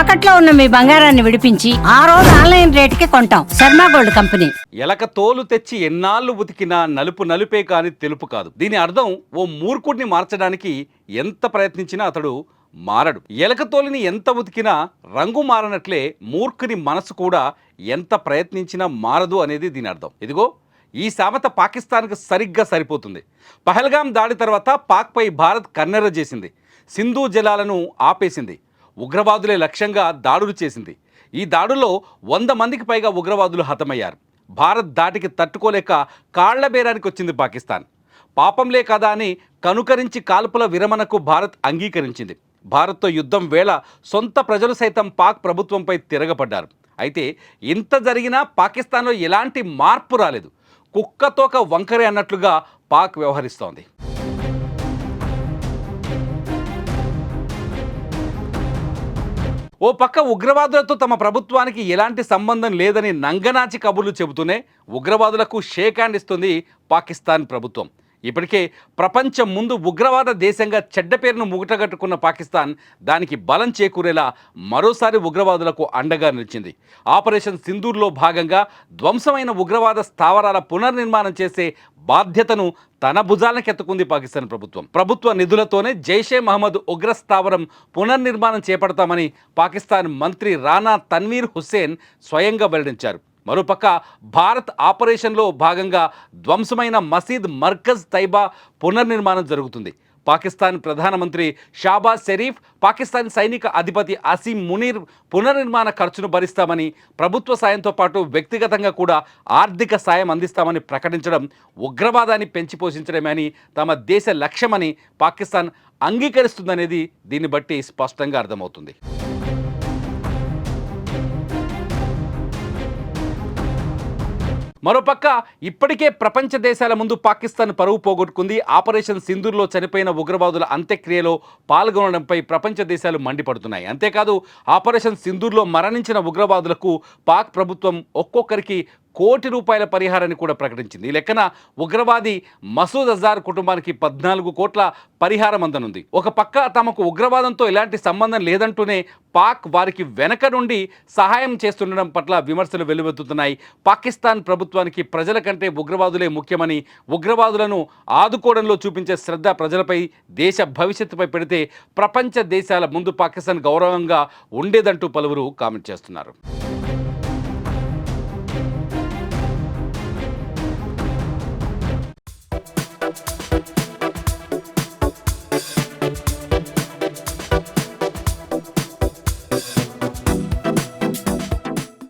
తాకట్లో ఉన్న మీ బంగారాన్ని విడిపించి ఆ రోజు ఆన్లైన్ రేటుకి కొంటాం. Sharma gold company. ఎలక తోలు తెచ్చి ఎన్నాళ్ళు ఉతికినా నలుపు నలుపే కాని తెలుపు కాదు. దీని అర్థం ఓ మూర్ఖుడిని మార్చడానికి ఎంత ప్రయత్నించినా అతడు మారడు. ఎలక తోలుని ఎంత ఉతికినా రంగు మారనట్లే మూర్ఖుని మనసు కూడా ఎంత ప్రయత్నించినా మారదు అనేది దీని అర్థం. ఇదిగో ఈ సామెత పాకిస్తాన్కు సరిగ్గా సరిపోతుంది. పహల్గాం దాడి తర్వాత పాక్పై భారత్ కన్నెర్ర చేసింది. సింధు జలాలను ఆపేసింది. ఉగ్రవాదులే లక్ష్యంగా దాడులు చేసింది. ఈ దాడుల్లో 100 మందికి పైగా ఉగ్రవాదులు హతమయ్యారు. భారత్ దాటికి తట్టుకోలేక కాళ్ల బేరానికి వచ్చింది పాకిస్తాన్. పాపంలే కదా అని కనుకరించి కాల్పుల విరమణకు భారత్ అంగీకరించింది. భారత్తో యుద్ధం వేళ సొంత ప్రజలు సైతం పాక్ ప్రభుత్వంపై తిరగబడ్డారు. అయితే ఇంత జరిగినా పాకిస్తాన్లో ఎలాంటి మార్పు రాలేదు. కుక్కతోక వంకరే అన్నట్లుగా పాక్ వ్యవహరిస్తోంది. ఓ పక్క ఉగ్రవాదులతో తమ ప్రభుత్వానికి ఎలాంటి సంబంధం లేదని నంగనాచి కబుర్లు చెబుతూనే ఉగ్రవాదులకు షేక్ హ్యాండ్ ఇస్తుంది పాకిస్తాన్ ప్రభుత్వం. ఇప్పటికే ప్రపంచం ముందు ఉగ్రవాద దేశంగా చెడ్డ పేరును ముగటగట్టుకున్న పాకిస్తాన్ దానికి బలం చేకూరేలా మరోసారి ఉగ్రవాదులకు అండగా నిలిచింది. ఆపరేషన్ సింధూర్లో భాగంగా ధ్వంసమైన ఉగ్రవాద స్థావరాల పునర్నిర్మాణం చేసే బాధ్యతను తన భుజాలకెత్తుకుంది పాకిస్తాన్ ప్రభుత్వం. ప్రభుత్వ నిధులతోనే జైషే మహమ్మద్ ఉగ్ర స్థావరం పునర్నిర్మాణం చేపడతామని పాకిస్తాన్ మంత్రి రానా తన్వీర్ హుస్సేన్ స్వయంగా వెల్లడించారు. మరోపక్క భారత్ ఆపరేషన్లో భాగంగా ధ్వంసమైన మసీద్ మర్కజ్ తైబా పునర్నిర్మాణం జరుగుతుంది. పాకిస్తాన్ ప్రధానమంత్రి షాబాజ్ షరీఫ్, పాకిస్తాన్ సైనిక అధిపతి అసీం మునీర్ పునర్నిర్మాణ ఖర్చును భరిస్తామని, ప్రభుత్వ సాయంతో పాటు వ్యక్తిగతంగా కూడా ఆర్థిక సాయం అందిస్తామని ప్రకటించడం ఉగ్రవాదాన్ని పెంచి పోషించడమే అని, తమ దేశ లక్ష్యమని పాకిస్తాన్ అంగీకరిస్తుందనేది దీన్ని బట్టి స్పష్టంగా అర్థమవుతుంది. మరోపక్క ఇప్పటికే ప్రపంచ దేశాల ముందు పాకిస్తాన్ పరువు పోగొట్టుకుంది. ఆపరేషన్ సింధూర్లో చనిపోయిన ఉగ్రవాదుల అంత్యక్రియలో పాల్గొనడంపై ప్రపంచ దేశాలు మండిపడుతున్నాయి. అంతేకాదు ఆపరేషన్ సింధూర్లో మరణించిన ఉగ్రవాదులకు పాక్ ప్రభుత్వం ఒక్కొక్కరికి ₹1 కోటి పరిహారాన్ని కూడా ప్రకటించింది. ఈ లెక్కన ఉగ్రవాది మసూద్ అజార్ కుటుంబానికి 14 కోట్ల పరిహారం అందనుంది. ఒక పక్క తమకు ఉగ్రవాదంతో ఎలాంటి సంబంధం లేదంటూనే పాక్ వారికి వెనక నుండి సహాయం చేస్తుండడం పట్ల విమర్శలు వెల్లువెత్తుతున్నాయి. పాకిస్తాన్ ప్రభుత్వానికి ప్రజల కంటే ఉగ్రవాదులే ముఖ్యమని, ఉగ్రవాదులను ఆదుకోవడంలో చూపించే శ్రద్ధ ప్రజలపై, దేశ భవిష్యత్తుపై పెడితే ప్రపంచ దేశాల ముందు పాకిస్తాన్ గౌరవంగా ఉండేదంటూ పలువురు కామెంట్ చేస్తున్నారు.